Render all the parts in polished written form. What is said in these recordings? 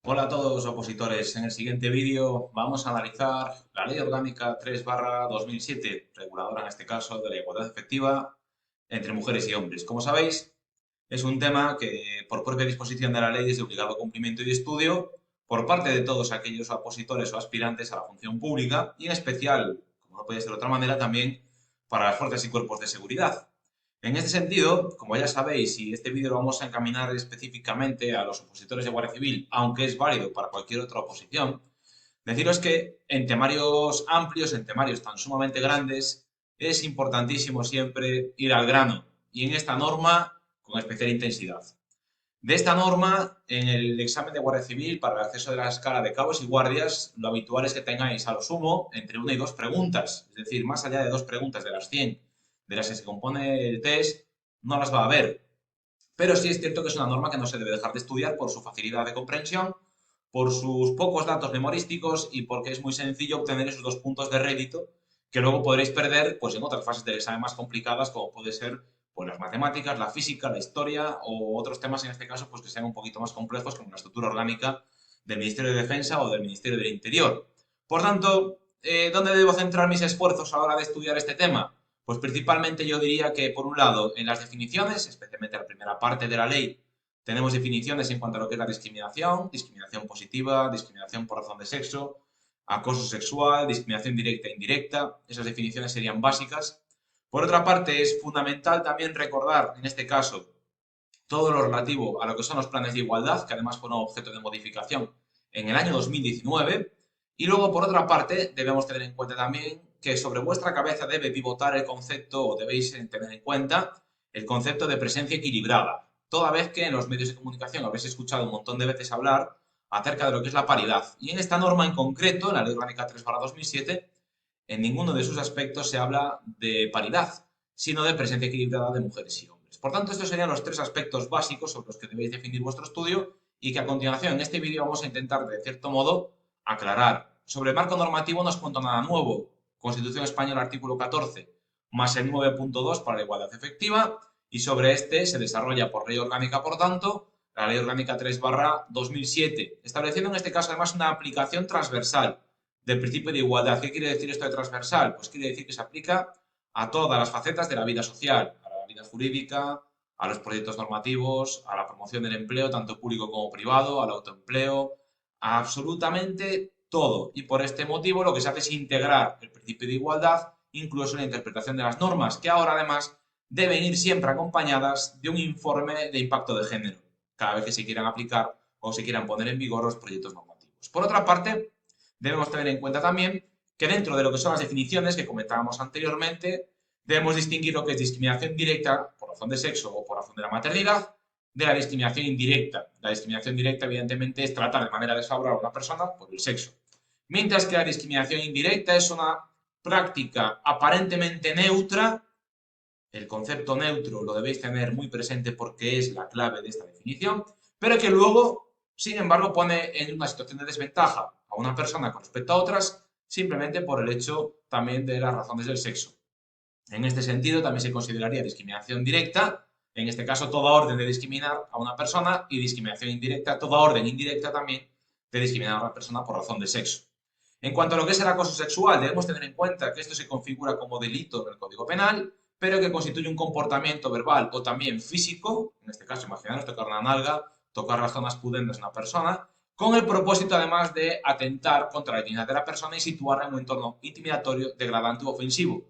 Hola a todos opositores. En el siguiente vídeo vamos a analizar la Ley Orgánica 3/2007, reguladora en este caso de la igualdad efectiva entre mujeres y hombres. Como sabéis, es un tema que por propia disposición de la ley es de obligado cumplimiento y estudio por parte de todos aquellos opositores o aspirantes a la función pública y en especial, como no puede ser de otra manera, también para las fuerzas y cuerpos de seguridad. En este sentido, como ya sabéis, y este vídeo lo vamos a encaminar específicamente a los opositores de Guardia Civil, aunque es válido para cualquier otra oposición, deciros que en temarios amplios, en temarios tan sumamente grandes, es importantísimo siempre ir al grano, y en esta norma con especial intensidad. De esta norma, en el examen de Guardia Civil, para el acceso de la escala de cabos y guardias, lo habitual es que tengáis a lo sumo entre una y dos preguntas, es decir, más allá de dos preguntas de las 100 de las que se compone el test, no las va a haber. Pero sí es cierto que es una norma que no se debe dejar de estudiar por su facilidad de comprensión, por sus pocos datos memorísticos y porque es muy sencillo obtener esos dos puntos de rédito que luego podréis perder pues, en otras fases del examen más complicadas, como puede ser pues, las matemáticas, la física, la historia o otros temas, en este caso, pues, que sean un poquito más complejos, como la estructura orgánica del Ministerio de Defensa o del Ministerio del Interior. Por tanto, ¿dónde debo centrar mis esfuerzos a la hora de estudiar este tema? Pues principalmente yo diría que, por un lado, en las definiciones, especialmente la primera parte de la ley, tenemos definiciones en cuanto a lo que es la discriminación, discriminación positiva, discriminación por razón de sexo, acoso sexual, discriminación directa e indirecta. Esas definiciones serían básicas. Por otra parte, es fundamental también recordar, en este caso, todo lo relativo a lo que son los planes de igualdad, que además fueron objeto de modificación en el año 2019. Y luego, por otra parte, debemos tener en cuenta también que sobre vuestra cabeza debe pivotar el concepto, o debéis tener en cuenta, el concepto de presencia equilibrada, toda vez que en los medios de comunicación habéis escuchado un montón de veces hablar acerca de lo que es la paridad. Y en esta norma en concreto, en la Ley Orgánica 3/2007, en ninguno de sus aspectos se habla de paridad, sino de presencia equilibrada de mujeres y hombres. Por tanto, estos serían los tres aspectos básicos sobre los que debéis definir vuestro estudio y que a continuación en este vídeo vamos a intentar, de cierto modo, aclarar. Sobre el marco normativo no os cuento nada nuevo. Constitución Española, artículo 14, más el 9.2 para la igualdad efectiva, y sobre este se desarrolla por ley orgánica, por tanto, la Ley Orgánica 3/2007, estableciendo en este caso además una aplicación transversal del principio de igualdad. ¿Qué quiere decir esto de transversal? Pues quiere decir que se aplica a todas las facetas de la vida social, a la vida jurídica, a los proyectos normativos, a la promoción del empleo, tanto público como privado, al autoempleo, a absolutamente todo. Y por este motivo lo que se hace es integrar el principio de igualdad, incluso en la interpretación de las normas, que ahora además deben ir siempre acompañadas de un informe de impacto de género, cada vez que se quieran aplicar o se quieran poner en vigor los proyectos normativos. Por otra parte, debemos tener en cuenta también que dentro de lo que son las definiciones que comentábamos anteriormente, debemos distinguir lo que es discriminación directa por razón de sexo o por razón de la maternidad de la discriminación indirecta. La discriminación directa, evidentemente, es tratar de manera desfavorable a una persona por el sexo. Mientras que la discriminación indirecta es una práctica aparentemente neutra. El concepto neutro lo debéis tener muy presente porque es la clave de esta definición, pero que luego, sin embargo, pone en una situación de desventaja a una persona con respecto a otras simplemente por el hecho también de las razones del sexo. En este sentido, también se consideraría discriminación directa, en este caso, toda orden de discriminar a una persona, y discriminación indirecta, toda orden indirecta también de discriminar a una persona por razón de sexo. En cuanto a lo que es el acoso sexual, debemos tener en cuenta que esto se configura como delito en el Código Penal, pero que constituye un comportamiento verbal o también físico, en este caso, imaginaros tocar una nalga, tocar las zonas pudendas de una persona, con el propósito además de atentar contra la dignidad de la persona y situarla en un entorno intimidatorio, degradante u ofensivo.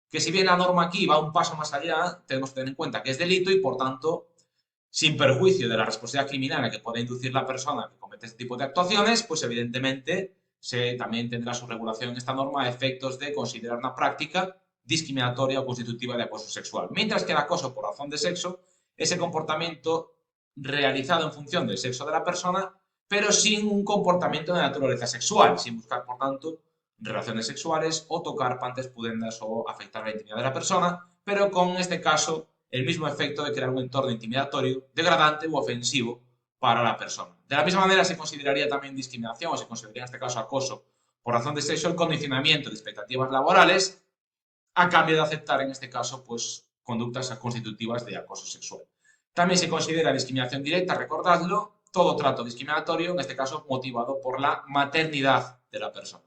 Que si bien la norma aquí va un paso más allá, tenemos que tener en cuenta que es delito y, por tanto, sin perjuicio de la responsabilidad criminal a que pueda inducir la persona que comete este tipo de actuaciones, pues evidentemente también tendrá su regulación en esta norma a efectos de considerar una práctica discriminatoria o constitutiva de acoso sexual. Mientras que el acoso por razón de sexo es el comportamiento realizado en función del sexo de la persona, pero sin un comportamiento de naturaleza sexual, sin buscar, por tanto, relaciones sexuales o tocar partes pudendas o afectar la intimidad de la persona, pero con, en este caso, el mismo efecto de crear un entorno intimidatorio, degradante u ofensivo para la persona. De la misma manera se consideraría también discriminación, o se consideraría en este caso acoso por razón de sexo, el condicionamiento de expectativas laborales a cambio de aceptar en este caso pues conductas constitutivas de acoso sexual. También se considera discriminación directa, recordadlo, todo trato discriminatorio, en este caso motivado por la maternidad de la persona.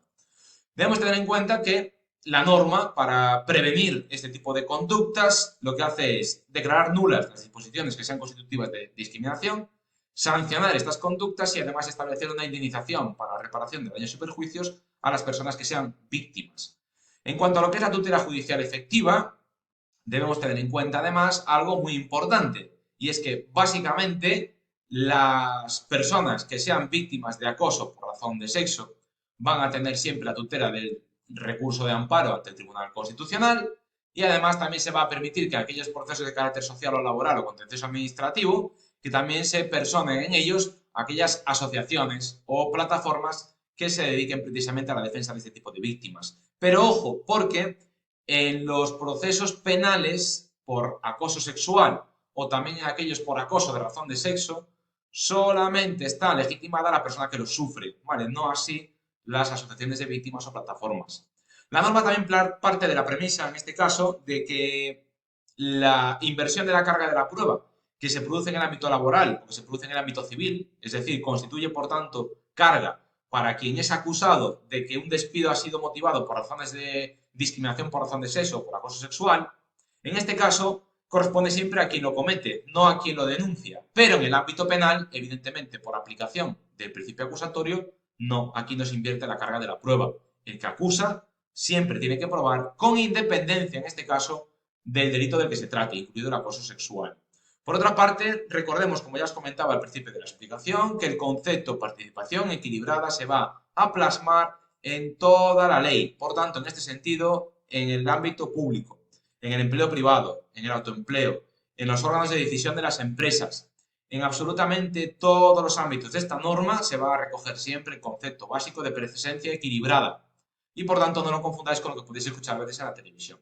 Debemos tener en cuenta que la norma, para prevenir este tipo de conductas, lo que hace es declarar nulas las disposiciones que sean constitutivas de discriminación, sancionar estas conductas y además establecer una indemnización para la reparación de daños y perjuicios a las personas que sean víctimas. En cuanto a lo que es la tutela judicial efectiva, debemos tener en cuenta además algo muy importante, y es que básicamente las personas que sean víctimas de acoso por razón de sexo van a tener siempre la tutela del recurso de amparo ante el Tribunal Constitucional, y además también se va a permitir que aquellos procesos de carácter social o laboral o contencioso administrativo, que también se personen en ellos aquellas asociaciones o plataformas que se dediquen precisamente a la defensa de este tipo de víctimas. Pero ojo, porque en los procesos penales por acoso sexual o también en aquellos por acoso de razón de sexo, solamente está legitimada la persona que lo sufre, ¿vale? No así las asociaciones de víctimas o plataformas. La norma también parte de la premisa, en este caso, de que la inversión de la carga de la prueba que se produce en el ámbito laboral o que se produce en el ámbito civil, es decir, constituye, por tanto, carga para quien es acusado de que un despido ha sido motivado por razones de discriminación por razón de sexo o por acoso sexual, en este caso corresponde siempre a quien lo comete, no a quien lo denuncia. Pero en el ámbito penal, evidentemente, por aplicación del principio acusatorio, no, aquí no se invierte la carga de la prueba. El que acusa siempre tiene que probar, con independencia, en este caso, del delito del que se trate, incluido el acoso sexual. Por otra parte, recordemos, como ya os comentaba al principio de la explicación, que el concepto participación equilibrada se va a plasmar en toda la ley. Por tanto, en este sentido, en el ámbito público, en el empleo privado, en el autoempleo, en los órganos de decisión de las empresas, en absolutamente todos los ámbitos de esta norma se va a recoger siempre el concepto básico de presencia equilibrada. Y por tanto, no lo confundáis con lo que podéis escuchar a veces en la televisión.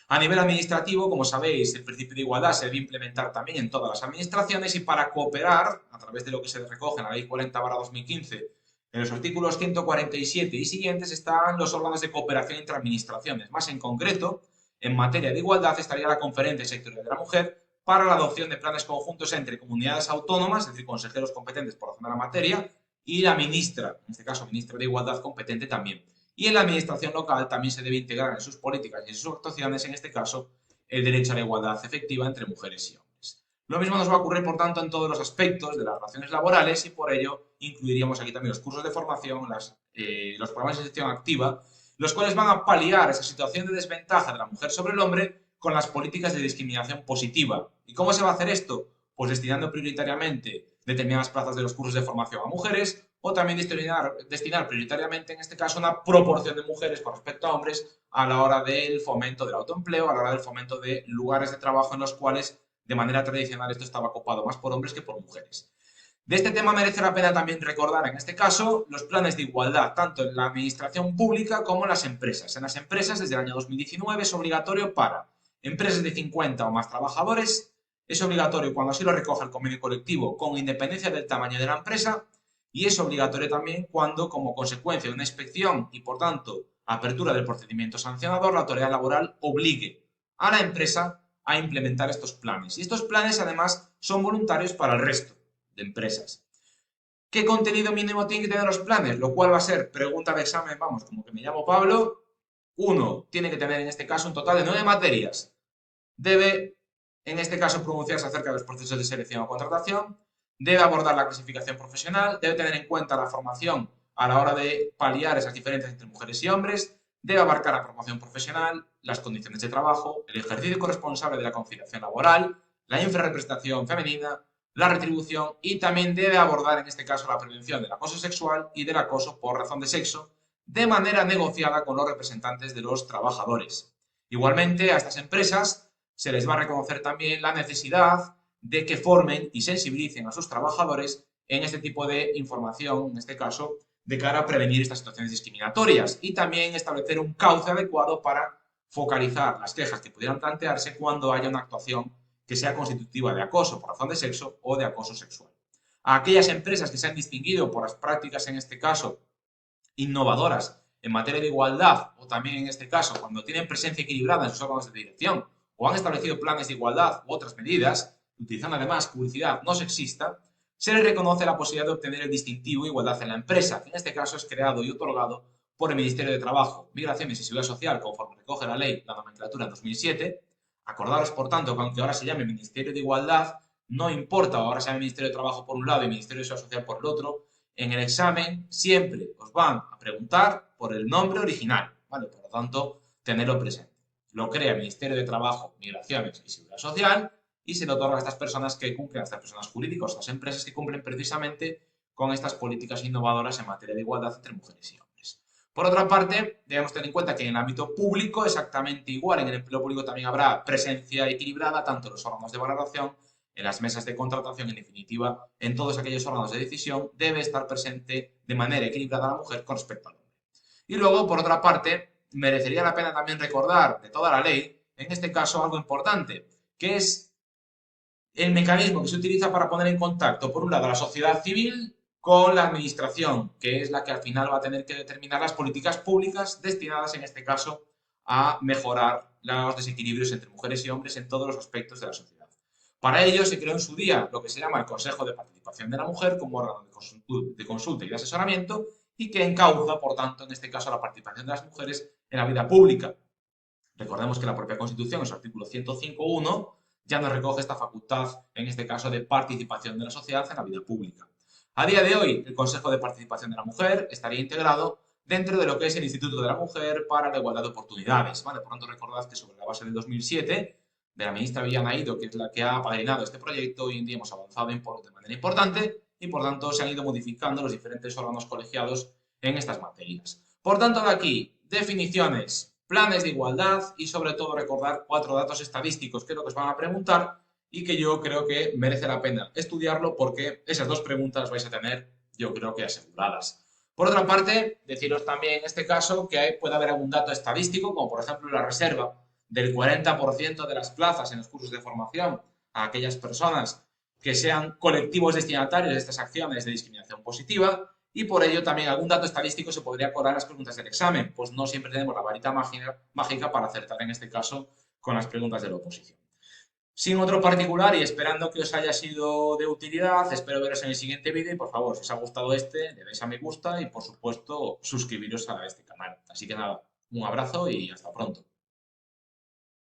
A nivel administrativo, como sabéis, el principio de igualdad se debe implementar también en todas las administraciones y para cooperar, a través de lo que se recoge en la Ley 40/2015, en los artículos 147 y siguientes, están los órganos de cooperación entre administraciones. Más en concreto, en materia de igualdad estaría la Conferencia Sectorial de la Mujer para la adopción de planes conjuntos entre comunidades autónomas, es decir, consejeros competentes por razón de la materia, y la ministra, en este caso ministra de Igualdad competente también. Y en la administración local también se debe integrar en sus políticas y en sus actuaciones, en este caso, el derecho a la igualdad efectiva entre mujeres y hombres. Lo mismo nos va a ocurrir, por tanto, en todos los aspectos de las relaciones laborales y por ello incluiríamos aquí también los cursos de formación, los programas de gestión activa, los cuales van a paliar esa situación de desventaja de la mujer sobre el hombre con las políticas de discriminación positiva. ¿Y cómo se va a hacer esto? Pues destinando prioritariamente determinadas plazas de los cursos de formación a mujeres o también destinar prioritariamente, en este caso, una proporción de mujeres con respecto a hombres a la hora del fomento del autoempleo, a la hora del fomento de lugares de trabajo en los cuales de manera tradicional esto estaba ocupado más por hombres que por mujeres. De este tema merece la pena también recordar, en este caso, los planes de igualdad, tanto en la administración pública como en las empresas. En las empresas, desde el año 2019, es obligatorio para empresas de 50 o más trabajadores, es obligatorio cuando así lo recoge el convenio colectivo, con independencia del tamaño de la empresa, y es obligatorio también cuando, como consecuencia de una inspección y, por tanto, apertura del procedimiento sancionador, la autoridad laboral obligue a la empresa a implementar estos planes. Y estos planes, además, son voluntarios para el resto de empresas. ¿Qué contenido mínimo tienen que tener los planes? Lo cual va a ser pregunta de examen, vamos, como que me llamo Pablo. Uno, tiene que tener en este caso un total de 9 materias. Debe, en este caso, pronunciarse acerca de los procesos de selección o contratación. Debe abordar la clasificación profesional. Debe tener en cuenta la formación a la hora de paliar esas diferencias entre mujeres y hombres. Debe abarcar la promoción profesional, las condiciones de trabajo, el ejercicio corresponsable de la conciliación laboral, la infrarrepresentación femenina, la retribución y también debe abordar en este caso la prevención del acoso sexual y del acoso por razón de sexo de manera negociada con los representantes de los trabajadores. Igualmente, a estas empresas se les va a reconocer también la necesidad de que formen y sensibilicen a sus trabajadores en este tipo de información, en este caso, de cara a prevenir estas situaciones discriminatorias y también establecer un cauce adecuado para focalizar las quejas que pudieran plantearse cuando haya una actuación que sea constitutiva de acoso por razón de sexo o de acoso sexual. A aquellas empresas que se han distinguido por las prácticas, en este caso, innovadoras en materia de igualdad o también, en este caso, cuando tienen presencia equilibrada en sus órganos de dirección o han establecido planes de igualdad u otras medidas, utilizando además publicidad no sexista, se le reconoce la posibilidad de obtener el distintivo Igualdad en la empresa, que en este caso es creado y otorgado por el Ministerio de Trabajo, Migraciones y Seguridad Social, conforme recoge la ley, la nomenclatura en 2007. Acordaros, por tanto, que aunque ahora se llame Ministerio de Igualdad, no importa, ahora se llame Ministerio de Trabajo por un lado y Ministerio de Seguridad Social por el otro, en el examen siempre os van a preguntar por el nombre original, ¿vale? Por lo tanto, tenerlo presente. Lo crea el Ministerio de Trabajo, Migraciones y Seguridad Social y se le otorga a estas personas que cumplen, a estas personas jurídicas, a estas empresas que cumplen precisamente con estas políticas innovadoras en materia de igualdad entre mujeres y hombres. Por otra parte, debemos tener en cuenta que en el ámbito público, exactamente igual, en el empleo público también habrá presencia equilibrada, tanto en los órganos de valoración, en las mesas de contratación, en definitiva, en todos aquellos órganos de decisión, debe estar presente de manera equilibrada la mujer con respecto al hombre. Y luego, por otra parte, merecería la pena también recordar de toda la ley, en este caso, algo importante, que es el mecanismo que se utiliza para poner en contacto, por un lado, a la sociedad civil con la administración, que es la que al final va a tener que determinar las políticas públicas destinadas, en este caso, a mejorar los desequilibrios entre mujeres y hombres en todos los aspectos de la sociedad. Para ello se creó en su día lo que se llama el Consejo de Participación de la Mujer como órgano de consulta y de asesoramiento y que encauza, por tanto, en este caso, la participación de las mujeres en la vida pública. Recordemos que la propia Constitución, en su artículo 105.1, ya nos recoge esta facultad, en este caso, de participación de la sociedad en la vida pública. A día de hoy, el Consejo de Participación de la Mujer estaría integrado dentro de lo que es el Instituto de la Mujer para la Igualdad de Oportunidades. ¿Vale? Por tanto, recordad que sobre la base del 2007, de la ministra Viviana Ido, que es la que ha apadrinado este proyecto, hoy en día hemos avanzado de manera importante y, por tanto, se han ido modificando los diferentes órganos colegiados en estas materias. Por tanto, de aquí, definiciones, planes de igualdad y sobre todo recordar 4 datos estadísticos, que es lo que os van a preguntar y que yo creo que merece la pena estudiarlo porque esas 2 preguntas las vais a tener, yo creo que aseguradas. Por otra parte, deciros también en este caso que puede haber algún dato estadístico, como por ejemplo la reserva del 40% de las plazas en los cursos de formación a aquellas personas que sean colectivos destinatarios de estas acciones de discriminación positiva, y por ello también algún dato estadístico se podría colar en las preguntas del examen, pues no siempre tenemos la varita mágica para acertar en este caso con las preguntas de la oposición. Sin otro particular y esperando que os haya sido de utilidad, espero veros en el siguiente vídeo y por favor, si os ha gustado este, le dais a me gusta y por supuesto suscribiros a este canal. Así que nada, un abrazo y hasta pronto.